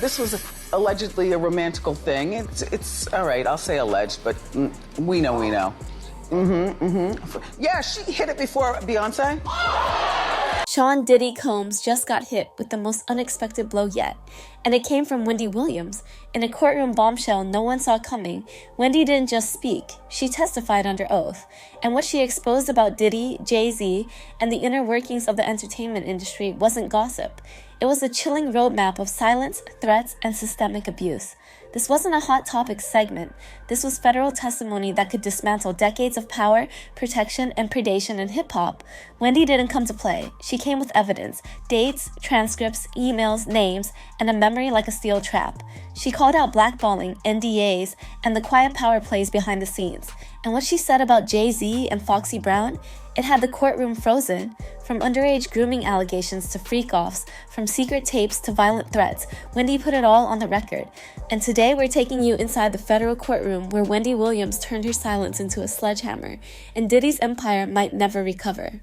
This was allegedly a romantical thing. It's all right, I'll say alleged, but we know. Yeah, she hit it before Beyonce. Sean Diddy Combs just got hit with the most unexpected blow yet, and it came from Wendy Williams. In a courtroom bombshell no one saw coming, Wendy didn't just speak, she testified under oath. And what she exposed about Diddy, Jay-Z, and the inner workings of the entertainment industry wasn't gossip. It was a chilling roadmap of silence, threats, and systemic abuse. This wasn't a Hot Topics segment. This was federal testimony that could dismantle decades of power, protection, and predation in hip-hop. Wendy didn't come to play. She came with evidence, dates, transcripts, emails, names, and a memory like a steel trap. She called out blackballing, NDAs, and the quiet power plays behind the scenes. And what she said about Jay-Z and Foxy Brown, it had the courtroom frozen. From underage grooming allegations to freak-offs, from secret tapes to violent threats, Wendy put it all on the record. And today we're taking you inside the federal courtroom where Wendy Williams turned her silence into a sledgehammer, and Diddy's empire might never recover.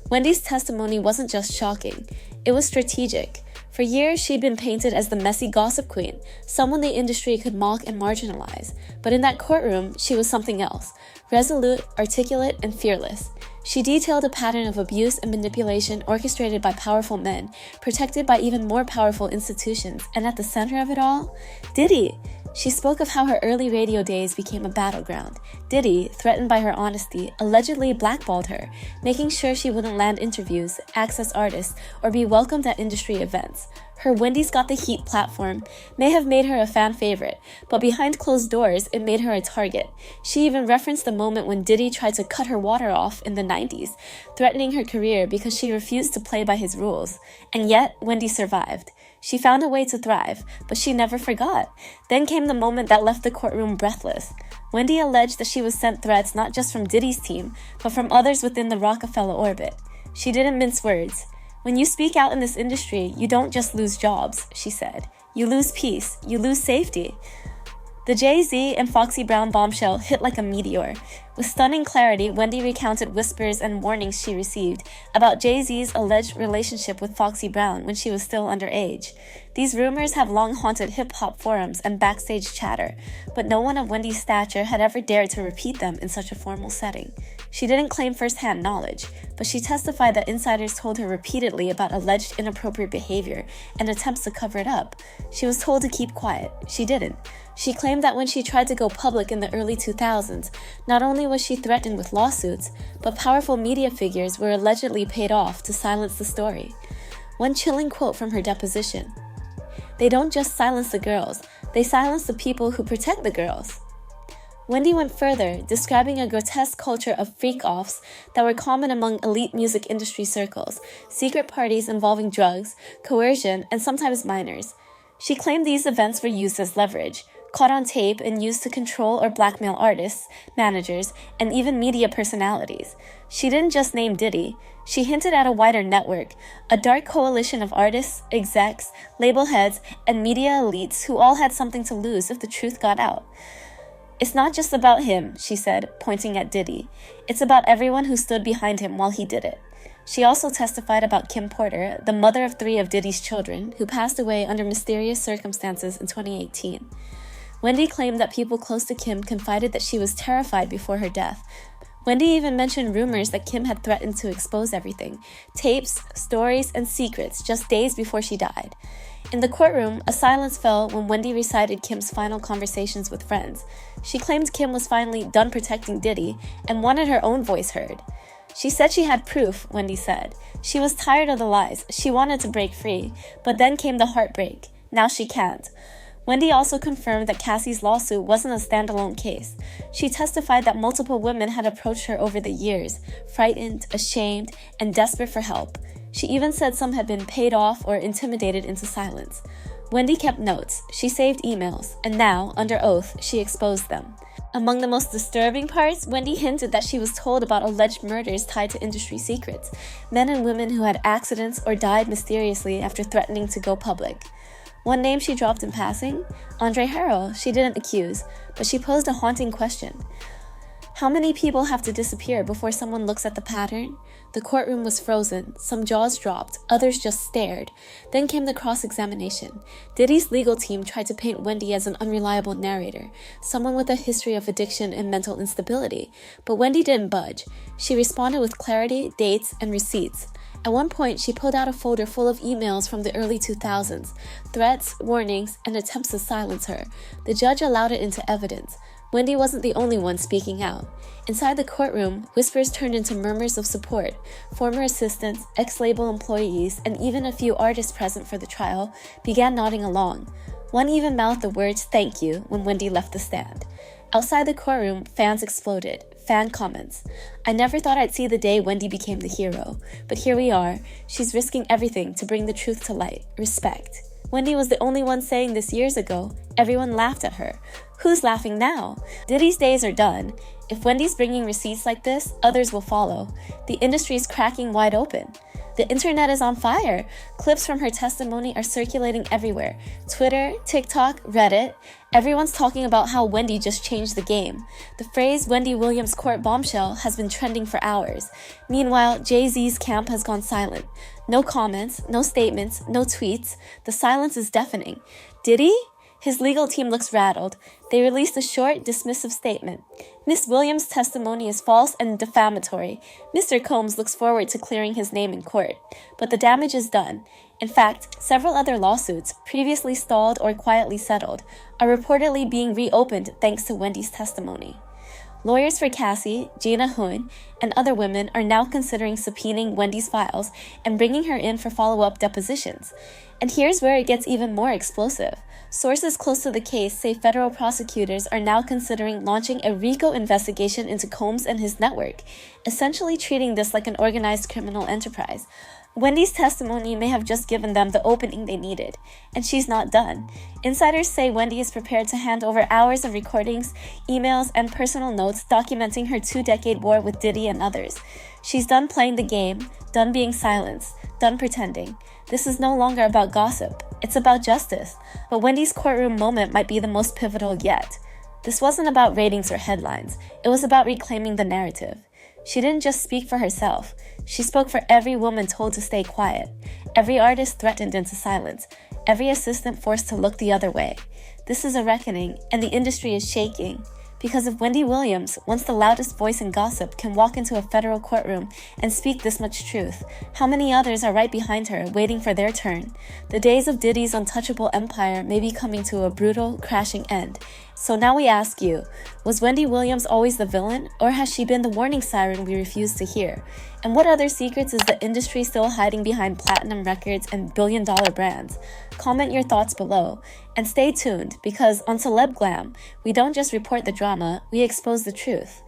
Wendy's testimony wasn't just shocking, it was strategic. For years, she'd been painted as the messy gossip queen, someone the industry could mock and marginalize. But in that courtroom, she was something else, resolute, articulate, and fearless. She detailed a pattern of abuse and manipulation orchestrated by powerful men, protected by even more powerful institutions, and at the center of it all, Diddy. She spoke of how her early radio days became a battleground. Diddy, threatened by her honesty, allegedly blackballed her, making sure she wouldn't land interviews, access artists, or be welcomed at industry events. Her Wendy's Got the Heat platform may have made her a fan favorite, but behind closed doors, it made her a target. She even referenced the moment when Diddy tried to cut her water off in the 90s, threatening her career because she refused to play by his rules. And yet, Wendy survived. She found a way to thrive, but she never forgot. Then came the moment that left the courtroom breathless. Wendy alleged that she was sent threats not just from Diddy's team, but from others within the Rockefeller orbit. She didn't mince words. When you speak out in this industry, you don't just lose jobs, she said. You lose peace. You lose safety. The Jay-Z and Foxy Brown bombshell hit like a meteor. With stunning clarity, Wendy recounted whispers and warnings she received about Jay-Z's alleged relationship with Foxy Brown when she was still underage. These rumors have long haunted hip-hop forums and backstage chatter, but no one of Wendy's stature had ever dared to repeat them in such a formal setting. She didn't claim first-hand knowledge, but she testified that insiders told her repeatedly about alleged inappropriate behavior and attempts to cover it up. She was told to keep quiet. She didn't. She claimed that when she tried to go public in the early 2000s, not only was she threatened with lawsuits, but powerful media figures were allegedly paid off to silence the story. One chilling quote from her deposition: "They don't just silence the girls, they silence the people who protect the girls." Wendy went further, describing a grotesque culture of freak-offs that were common among elite music industry circles, secret parties involving drugs, coercion, and sometimes minors. She claimed these events were used as leverage, caught on tape and used to control or blackmail artists, managers, and even media personalities. She didn't just name Diddy. She hinted at a wider network, a dark coalition of artists, execs, label heads, and media elites who all had something to lose if the truth got out. "It's not just about him," she said, pointing at Diddy. "It's about everyone who stood behind him while he did it." She also testified about Kim Porter, the mother of 3 of Diddy's children, who passed away under mysterious circumstances in 2018. Wendy claimed that people close to Kim confided that she was terrified before her death. Wendy even mentioned rumors that Kim had threatened to expose everything, tapes, stories, and secrets just days before she died. In the courtroom, a silence fell when Wendy recited Kim's final conversations with friends. She claimed Kim was finally done protecting Diddy and wanted her own voice heard. She said she had proof, Wendy said. She was tired of the lies. She wanted to break free. But then came the heartbreak. Now she can't. Wendy also confirmed that Cassie's lawsuit wasn't a standalone case. She testified that multiple women had approached her over the years, frightened, ashamed, and desperate for help. She even said some had been paid off or intimidated into silence. Wendy kept notes, she saved emails, and now, under oath, she exposed them. Among the most disturbing parts, Wendy hinted that she was told about alleged murders tied to industry secrets, men and women who had accidents or died mysteriously after threatening to go public. One name she dropped in passing, Andre Harrell, she didn't accuse, but she posed a haunting question. How many people have to disappear before someone looks at the pattern? The courtroom was frozen, some jaws dropped, others just stared. Then came the cross-examination. Diddy's legal team tried to paint Wendy as an unreliable narrator, someone with a history of addiction and mental instability. But Wendy didn't budge. She responded with clarity, dates, and receipts. At one point, she pulled out a folder full of emails from the early 2000s, threats, warnings, and attempts to silence her. The judge allowed it into evidence. Wendy wasn't the only one speaking out. Inside the courtroom, whispers turned into murmurs of support. Former assistants, ex-label employees, and even a few artists present for the trial began nodding along. One even mouthed the words "thank you" when Wendy left the stand. Outside the courtroom, fans exploded. Fan comments. "I never thought I'd see the day Wendy became the hero. But here we are. She's risking everything to bring the truth to light. Respect." Wendy was the only one saying this years ago. Everyone laughed at her. Who's laughing now? Diddy's days are done. If Wendy's bringing receipts like this, others will follow. The industry's cracking wide open. The internet is on fire. Clips from her testimony are circulating everywhere. Twitter, TikTok, Reddit. Everyone's talking about how Wendy just changed the game. The phrase Wendy Williams court bombshell has been trending for hours. Meanwhile, Jay-Z's camp has gone silent. No comments, no statements, no tweets. The silence is deafening. Diddy? His legal team looks rattled. They released a short, dismissive statement. Miss Williams' testimony is false and defamatory. Mr. Combs looks forward to clearing his name in court. But the damage is done. In fact, several other lawsuits, previously stalled or quietly settled, are reportedly being reopened thanks to Wendy's testimony. Lawyers for Cassie, Gina Hoon, and other women are now considering subpoenaing Wendy's files and bringing her in for follow-up depositions. And here's where it gets even more explosive. Sources close to the case say federal prosecutors are now considering launching a RICO investigation into Combs and his network, essentially treating this like an organized criminal enterprise. Wendy's testimony may have just given them the opening they needed, and she's not done. Insiders say Wendy is prepared to hand over hours of recordings, emails, and personal notes documenting her 2-decade war with Diddy and others. She's done playing the game, done being silenced, done pretending. This is no longer about gossip. It's about justice. But Wendy's courtroom moment might be the most pivotal yet. This wasn't about ratings or headlines. It was about reclaiming the narrative. She didn't just speak for herself. She spoke for every woman told to stay quiet, every artist threatened into silence, every assistant forced to look the other way. This is a reckoning, and the industry is shaking. Because if Wendy Williams, once the loudest voice in gossip, can walk into a federal courtroom and speak this much truth, how many others are right behind her, waiting for their turn? The days of Diddy's untouchable empire may be coming to a brutal, crashing end. So now we ask you, was Wendy Williams always the villain, or has she been the warning siren we refuse to hear? And what other secrets is the industry still hiding behind platinum records and billion-dollar brands? Comment your thoughts below. And stay tuned, because on Celeb Glam, we don't just report the drama, we expose the truth.